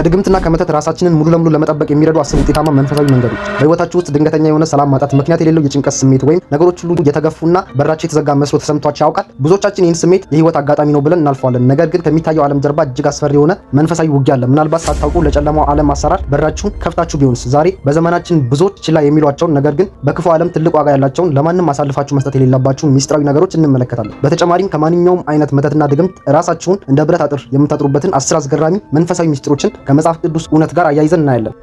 ከድግምትና ከመተት ራሳችንን ሙሉ ለሙሉ ለመጠበቅ የሚረዱ 10 ውጤታማ መንፈሳዊ መንገዶች። በህይወታችሁ ውስጥ ድንገተኛ የሆነ ሰላም ማጣት፣ ምክንያት የሌለው የጭንቀት ስሜት ወይም ነገሮች ሁሉ የተገፉና በራቸው የተዘጋ መስሎ ተሰምቷችሁ ያውቃል? ብዙዎቻችን ይህን ስሜት የህይወት አጋጣሚ ነው ብለን እናልፈዋለን። ነገር ግን ከሚታየው ዓለም ጀርባ እጅግ አስፈሪ የሆነ መንፈሳዊ ውጊያ አለ። ምናልባት ሳታውቁ ለጨለማው ዓለም አሰራር በራችሁን ከፍታችሁ ቢሆንስ? ዛሬ በዘመናችን ብዙዎች ችላ የሚሏቸውን ነገር ግን በክፉ ዓለም ትልቅ ዋጋ ያላቸውን ለማንም አሳልፋችሁ መስጠት የሌለባችሁን ሚስጥራዊ ነገሮች እንመለከታለን። በተጨማሪም ከማንኛውም አይነት መተትና ድግምት ራሳችሁን እንደ ብረት አጥር የምታጥሩበትን 10 አስገራሚ መንፈሳዊ ሚስጥሮችን ከመጽሐፍ ቅዱስ እውነት ጋር አያይዘን እናያለን።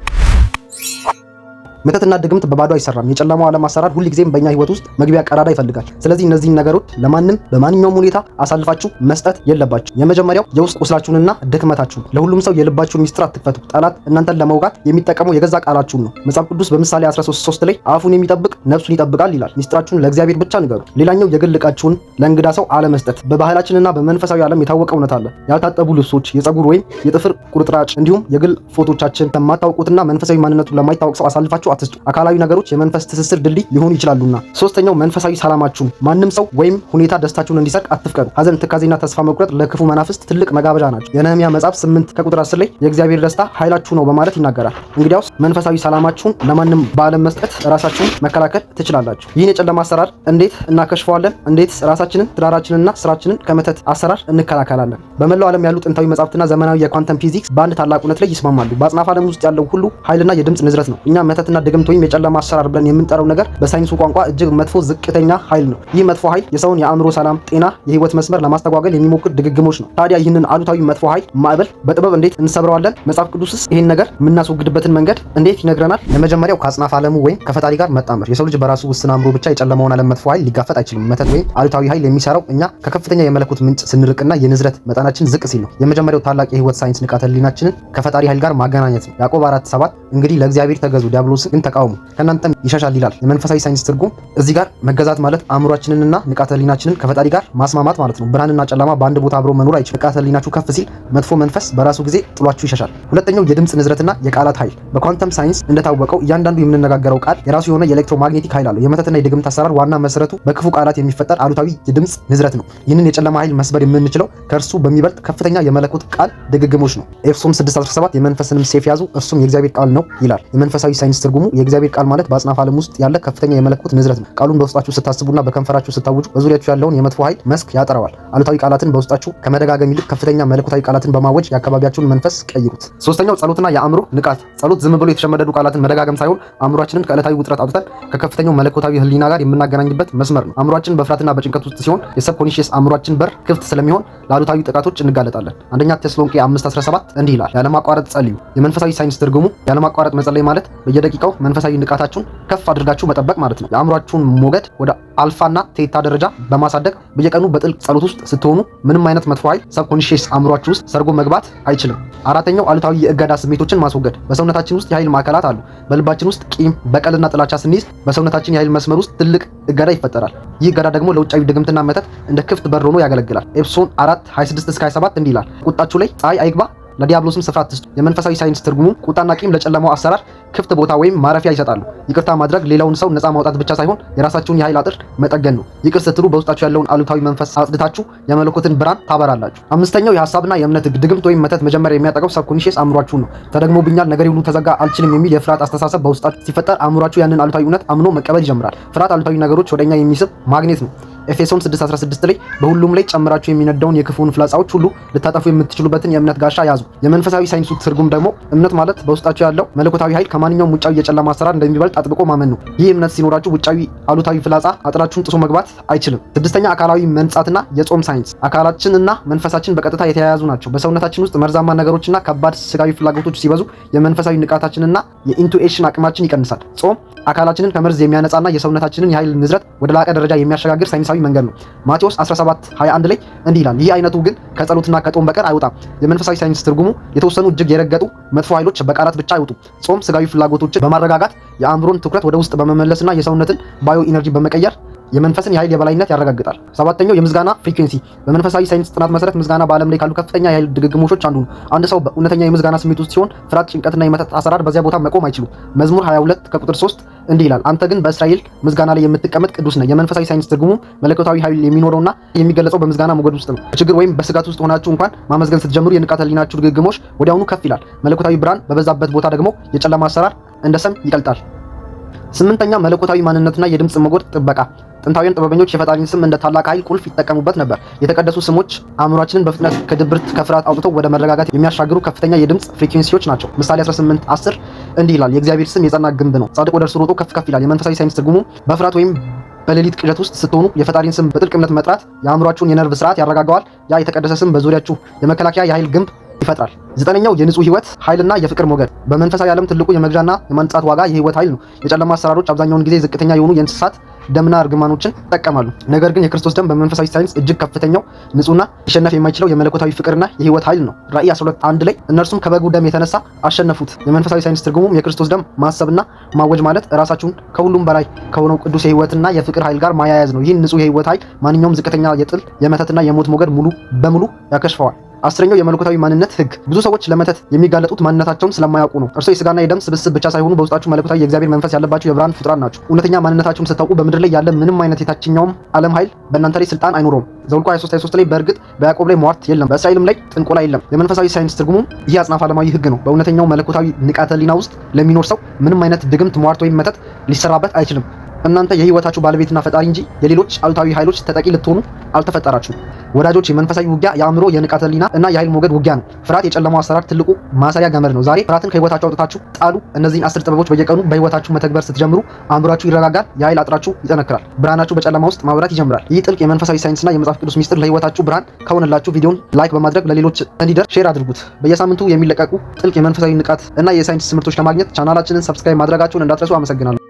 መተትና ድግምት በባዶ አይሰራም። የጨለማው ዓለም አሰራር ሁልጊዜም በእኛ ህይወት ውስጥ መግቢያ ቀዳዳ ይፈልጋል። ስለዚህ እነዚህን ነገሮች ለማንም በማንኛውም ሁኔታ አሳልፋችሁ መስጠት የለባችሁ። የመጀመሪያው የውስጥ ቁስላችሁንና ድክመታችሁን። ለሁሉም ሰው የልባችሁን ሚስጥር አትክፈቱ። ጠላት እናንተን ለመውጋት የሚጠቀመው የገዛ ቃላችሁን ነው። መጽሐፍ ቅዱስ በምሳሌ 13:3 ላይ አፉን የሚጠብቅ ነፍሱን ይጠብቃል ይላል። ሚስጥራችሁን ለእግዚአብሔር ብቻ ንገሩ። ሌላኛው የግል ዕቃችሁን ለእንግዳ ሰው አለመስጠት። በባህላችንና በመንፈሳዊ ዓለም የታወቀ እውነት አለ። ያልታጠቡ ልብሶች፣ የፀጉር ወይም የጥፍር ቁርጥራጭ እንዲሁም የግል ፎቶቻችን ለማታውቁትና መንፈሳዊ ማንነቱ ለማይታወቅ ሰው አሳልፋችሁ አትስጡ። አካላዊ ነገሮች የመንፈስ ትስስር ድልድይ ሊሆኑ ይችላሉና። ሶስተኛው መንፈሳዊ ሰላማችሁን። ማንም ሰው ወይም ሁኔታ ደስታችሁን እንዲሰርቅ አትፍቀዱ። ሐዘን፣ ትካዜና ተስፋ መቁረጥ ለክፉ መናፍስት ትልቅ መጋበዣ ናቸው። የነህምያ መጽሐፍ 8:10 ላይ የእግዚአብሔር ደስታ ኃይላችሁ ነው በማለት ይናገራል። እንግዲያውስ መንፈሳዊ ሰላማችሁን ለማንም ባለም መስጠት ራሳችሁን መከላከል ትችላላችሁ። ይህን የጨለማ አሰራር እንዴት እናከሽፈዋለን? እንዴት ራሳችንን፣ ትዳራችንንና ስራችንን ከመተት አሰራር እንከላከላለን? በመላው ዓለም ያሉ ጥንታዊ መጽሐፍትና ዘመናዊ የኳንተም ፊዚክስ በአንድ ታላቅ እውነት ላይ ይስማማሉ። በአጽናፈ ዓለም ውስጥ ያለው ሁሉ ኃይልና የድምፅ ንዝረት ነው። እኛ መተትና ድግምት ወይም የጨለማ አሰራር ብለን የምንጠራው ነገር በሳይንሱ ቋንቋ እጅግ መጥፎ ዝቅተኛ ኃይል ነው። ይህ መጥፎ ኃይል የሰውን የአእምሮ ሰላም፣ ጤና፣ የህይወት መስመር ለማስተጓገል የሚሞክር ድግግሞች ነው። ታዲያ ይህንን አሉታዊ መጥፎ ኃይል ማዕበል በጥበብ እንዴት እንሰብረዋለን? መጽሐፍ ቅዱስስ ይህን ነገር የምናስወግድበትን መንገድ እንዴት ይነግረናል? የመጀመሪያው ከአጽናፈ ዓለሙ ወይም ከፈጣሪ ጋር መጣመር። የሰው ልጅ በራሱ ውስን አእምሮ ብቻ የጨለማውን ዓለም መጥፎ ኃይል ሊጋፈጥ አይችልም። መተት ወይም አሉታዊ ኃይል የሚሰራው እኛ ከከፍተኛ የመለኮት ምንጭ ስንርቅና የንዝረት መጠናችን ዝቅ ሲል ነው። የመጀመሪያው ታላቅ የህይወት ሳይንስ ንቃተ ህሊናችንን ከፈጣሪ ኃይል ጋር ማገናኘት ነው። ያዕቆብ 4:7 እንግዲህ ለእግዚአብሔር ተገዙ፣ ዲያብሎስን ግን ተቃውሙ ከእናንተም ይሸሻል ይላል። የመንፈሳዊ ሳይንስ ትርጉም እዚህ ጋር መገዛት ማለት አእምሯችንንና ንቃተ ህሊናችንን ከፈጣሪ ጋር ማስማማት ማለት ነው። ብርሃንና ጨለማ በአንድ ቦታ አብሮ መኖር አይችልም። ንቃተ ህሊናችሁ ከፍ ሲል መጥፎ መንፈስ በራሱ ጊዜ ጥሏችሁ ይሸሻል። ሁለተኛው የድምፅ ንዝረትና የቃላት ኃይል። በኳንተም ሳይንስ እንደታወቀው እያንዳንዱ የምንነጋገረው ቃል የራሱ የሆነ የኤሌክትሮማግኔቲክ ኃይል አለው። የመተትና የድግምት አሰራር ዋና መሰረቱ በክፉ ቃላት የሚፈጠር አሉታዊ የድምፅ ንዝረት ነው። ይህንን የጨለማ ኃይል መስበር የምንችለው ከእርሱ በሚበልጥ ከፍተኛ የመለኮት ቃል ድግግሞች ነው። ኤፌሶን 6:17 የመንፈስንም ሴፍ ያዙ እርሱም የእግዚአብሔር ቃል ነው ይላል። የመንፈሳዊ ሳይንስ ትርጉሙ የእግዚአብሔር ቃል ማለት በአጽናፈ ዓለም ውስጥ ያለ ከፍተኛ የመለኮት ንዝረት ነው። ቃሉን በውስጣችሁ ስታስቡና በከንፈራችሁ ስታውጁ በዙሪያችሁ ያለውን የመጥፎ ኃይል መስክ ያጠራዋል። አሉታዊ ቃላትን በውስጣችሁ ከመደጋገም ይልቅ ከፍተኛ መለኮታዊ ቃላትን በማወጅ የአካባቢያችሁን መንፈስ ቀይሩት። ሶስተኛው ጸሎትና የአእምሮ ንቃት። ጸሎት ዝም ብሎ የተሸመደዱ ቃላትን መደጋገም ሳይሆን አእምሯችንን ከዕለታዊ ውጥረት አውጥተን ከከፍተኛው መለኮታዊ ህሊና ጋር የምናገናኝበት መስመር ነው። አእምሯችን በፍርሃትና በጭንቀት ውስጥ ሲሆን የሰብኮንሺየስ አእምሯችን በር ክፍት ስለሚሆን ለአሉታዊ ጥቃቶች እንጋለጣለን። አንደኛ ተሰሎንቄ 5:17 እንዲህ ይላል፣ ያለማቋረጥ ጸልዩ። የመንፈሳዊ ሳይንስ ትርጉሙ ያለማቋረጥ መጸለይ ማለት በየደቂቃው መንፈሳዊ ንቃታችሁን ከፍ አድርጋችሁ መጠበቅ ማለት ነው። የአእምሯችሁን ሞገድ ወደ አልፋና ቴታ ደረጃ በማሳደግ በየቀኑ በጥልቅ ጸሎት ውስጥ ስትሆኑ ምንም አይነት መጥፎ ኃይል ሰብኮንሺየስ አእምሯችሁ ውስጥ ሰርጎ መግባት አይችልም። አራተኛው አሉታዊ የእገዳ ስሜቶችን ማስወገድ። በሰውነታችን ውስጥ የኃይል ማዕከላት አሉ። በልባችን ውስጥ ቂም፣ በቀልና ጥላቻ ስንይዝ በሰውነታችን የኃይል መስመር ውስጥ ትልቅ እገዳ ይፈጠራል። ይህ እገዳ ደግሞ ለውጫዊ ድግምትና መተት እንደ ክፍት በር ሆኖ ያገለግላል። ኤፌሶን 4:26-27 እንዲህ ይላል፣ ቁጣችሁ ላይ ፀሐይ አይግባ ለዲያብሎስም ስፍራ አትስጡ። የመንፈሳዊ ሳይንስ ትርጉሙ ቁጣና ቂም ለጨለማው አሰራር ክፍት ቦታ ወይም ማረፊያ ይሰጣሉ። ይቅርታ ማድረግ ሌላውን ሰው ነፃ ማውጣት ብቻ ሳይሆን የራሳችሁን የኃይል አጥር መጠገን ነው። ይቅር ስትሉ በውስጣችሁ ያለውን አሉታዊ መንፈስ አጽድታችሁ የመለኮትን ብርሃን ታበራላችሁ። አምስተኛው የሐሳብና የእምነት ድግምት ወይም መተት መጀመሪያ የሚያጠቃው ሰብኮንሺየስ አእምሯችሁን ነው። ተደግሞብኛል፣ ነገር ሁሉ ተዘጋ፣ አልችልም የሚል የፍርሃት አስተሳሰብ በውስጣችሁ ሲፈጠር አእምሯችሁ ያንን አሉታዊ እውነት አምኖ መቀበል ይጀምራል። ፍርሃት አሉታዊ ነገሮች ወደኛ የሚስብ ማግኔት ነው። ኤፌሶን 6:16 ላይ በሁሉም ላይ ጨምራችሁ የሚነዳውን የክፉን ፍላጻዎች ሁሉ ልታጠፉ የምትችሉበትን የእምነት ጋሻ ያዙ። የመንፈሳዊ ሳይንሱ ትርጉም ደግሞ እምነት ማለት በውስጣችሁ ያለው መለኮታዊ ኃይል ከማንኛውም ውጫዊ የጨለማ አሰራር እንደሚበልጥ አጥብቆ ማመን ነው። ይህ እምነት ሲኖራችሁ ውጫዊ አሉታዊ ፍላጻ አጥራችሁን ጥሶ መግባት አይችልም። ስድስተኛ አካላዊ መንጻትና የጾም ሳይንስ። አካላችንና መንፈሳችን በቀጥታ የተያያዙ ናቸው። በሰውነታችን ውስጥ መርዛማ ነገሮችና ከባድ ስጋዊ ፍላጎቶች ሲበዙ የመንፈሳዊ ንቃታችንና የኢንቱኤሽን አቅማችን ይቀንሳል። ጾም አካላችንን ከመርዝ የሚያነጻና የሰውነታችንን የኃይል ንዝረት ወደ ላቀ ደረጃ የሚያሸጋግር ሳይንሳዊ መንገድ ነው። ማቴዎስ 17:21 ላይ እንዲህ ይላል፣ ይህ አይነቱ ግን ከጸሎትና ከጦም በቀር አይወጣም። የመንፈሳዊ ሳይንስ ትርጉሙ የተወሰኑ እጅግ የረገጡ መጥፎ ኃይሎች በቃላት ብቻ አይወጡም። ጾም ስጋዊ ፍላጎቶችን በማረጋጋት የአእምሮን ትኩረት ወደ ውስጥ በመመለስና የሰውነትን ባዮ ኢነርጂ በመቀየር የመንፈስን የኃይል የበላይነት ያረጋግጣል። ሰባተኛው የምስጋና ፍሪኩዌንሲ። በመንፈሳዊ ሳይንስ ጥናት መሰረት ምስጋና በዓለም ላይ ካሉ ከፍተኛ የኃይል ድግግሞሾች አንዱ ነው። አንድ ሰው በእውነተኛ የምስጋና ስሜት ውስጥ ሲሆን ፍርሃት፣ ጭንቀትና የመተት አሰራር በዚያ ቦታ መቆም አይችሉም። መዝሙር 22 ከቁጥር 3 እንዲህ ይላል፣ አንተ ግን በእስራኤል ምስጋና ላይ የምትቀመጥ ቅዱስ ነህ። የመንፈሳዊ ሳይንስ ትርጉሙ መለኮታዊ ኃይል የሚኖረውና የሚገለጸው በምስጋና ሞገድ ውስጥ ነው። በችግር ወይም በስጋት ውስጥ ሆናችሁ እንኳን ማመስገን ስትጀምሩ የንቃተ ህሊናችሁ ድግግሞሽ ወዲያውኑ ከፍ ይላል። መለኮታዊ ብርሃን በበዛበት ቦታ ደግሞ የጨለማ አሰራር እንደ ሰም ይቀልጣል። ስምንተኛ መለኮታዊ ማንነትና የድምጽ ሞገድ ጥበቃ። ጥንታውያን ጥበበኞች የፈጣሪን ስም እንደ ታላቅ ኃይል ቁልፍ ይጠቀሙበት ነበር። የተቀደሱ ስሞች አእምሯችንን በፍጥነት ከድብርት ከፍርሃት አውጥተው ወደ መረጋጋት የሚያሻግሩ ከፍተኛ የድምጽ ፍሪኩዌንሲዎች ናቸው። ምሳሌ 18:10 እንዲህ ይላል፣ የእግዚአብሔር ስም የጸና ግንብ ነው፣ ጻድቅ ወደ እርሱ ሮጦ ከፍ ከፍ ይላል። የመንፈሳዊ ሳይንስ ትርጉሙ በፍርሃት ወይም በሌሊት ቅዠት ውስጥ ስትሆኑ የፈጣሪን ስም በጥልቅ እምነት መጥራት የአእምሯችሁን የነርቭ ስርዓት ያረጋጋዋል። ያ የተቀደሰ ስም በዙሪያችሁ የመከላከያ የኃይል ግንብ ይፈጥራል። ዘጠነኛው የንጹህ ህይወት ኃይልና የፍቅር ሞገድ። በመንፈሳዊ ዓለም ትልቁ የመግዣና የማንጻት ዋጋ የህይወት ኃይል ነው። የጨለማ አሰራሮች አብዛኛውን ጊዜ ዝቅተኛ የሆኑ የእንስሳት ደምና እርግማኖችን ይጠቀማሉ። ነገር ግን የክርስቶስ ደም በመንፈሳዊ ሳይንስ እጅግ ከፍተኛው ንጹህና ሊሸነፍ የማይችለው የመለኮታዊ ፍቅርና የህይወት ኃይል ነው። ራእይ 12:1 ላይ እነርሱም ከበጉ ደም የተነሳ አሸነፉት። የመንፈሳዊ ሳይንስ ትርጉሙም የክርስቶስ ደም ማሰብና ማወጅ ማለት ራሳችሁን ከሁሉም በላይ ከሆነው ቅዱስ የህይወትና የፍቅር ኃይል ጋር ማያያዝ ነው። ይህን ንጹህ የህይወት ኃይል ማንኛውም ዝቅተኛ የጥል የመተትና የሞት ሞገድ ሙሉ በሙሉ ያከሽፈዋል። አስረኛው የመለኮታዊ ማንነት ህግ። ብዙ ሰዎች ለመተት የሚጋለጡት ማንነታቸውን ስለማያውቁ ነው። እርሶ የስጋና የደም ስብስብ ብቻ ሳይሆኑ በውስጣችሁ መለኮታዊ የእግዚአብሔር መንፈስ ያለባችሁ የብርሃን ፍጡራን ናችሁ። እውነተኛ ማንነታችሁን ስታውቁ በምድር ላይ ያለ ምንም አይነት የታችኛውም ዓለም ኃይል በእናንተ ላይ ስልጣን አይኖረውም። ዘኍልቍ 23:23 ላይ በእርግጥ በያዕቆብ ላይ ሟርት የለም፣ በእስራኤልም ላይ ጥንቆላ የለም። የመንፈሳዊ ሳይንስ ትርጉሙም ይህ አጽናፈ ዓለማዊ ህግ ነው። በእውነተኛው መለኮታዊ ንቃተ ህሊና ውስጥ ለሚኖር ሰው ምንም አይነት ድግምት፣ ሟርት ወይም መተት ሊሰራበት አይችልም። እናንተ የህይወታችሁ ባለቤትና ፈጣሪ እንጂ የሌሎች አሉታዊ ኃይሎች ተጠቂ ልትሆኑ አልተፈጠራችሁም። ወዳጆች፣ የመንፈሳዊ ውጊያ የአእምሮ የንቃተ ህሊና እና የኃይል ሞገድ ውጊያ ነው። ፍርሃት የጨለማው አሰራር ትልቁ ማሰሪያ ገመድ ነው። ዛሬ ፍርሃትን ከህይወታችሁ አውጥታችሁ ጣሉ። እነዚህን 10 ጥበቦች በየቀኑ በህይወታችሁ መተግበር ስትጀምሩ አእምሯችሁ ይረጋጋል፣ የኃይል አጥራችሁ ይጠነክራል፣ ብርሃናችሁ በጨለማ ውስጥ ማብራት ይጀምራል። ይህ ጥልቅ የመንፈሳዊ ሳይንስና የመጽሐፍ ቅዱስ ሚስጥር ለህይወታችሁ ብርሃን ከሆነላችሁ ቪዲዮን ላይክ በማድረግ ለሌሎች እንዲደርስ ሼር አድርጉት። በየሳምንቱ የሚለቀቁ ጥልቅ የመንፈሳዊ ንቃት እና የሳይንስ ትምህርቶች ለማግኘት ቻናላችንን ሰብስክራይብ ማድረጋችሁን እንዳትረሱ። አመሰግናለሁ።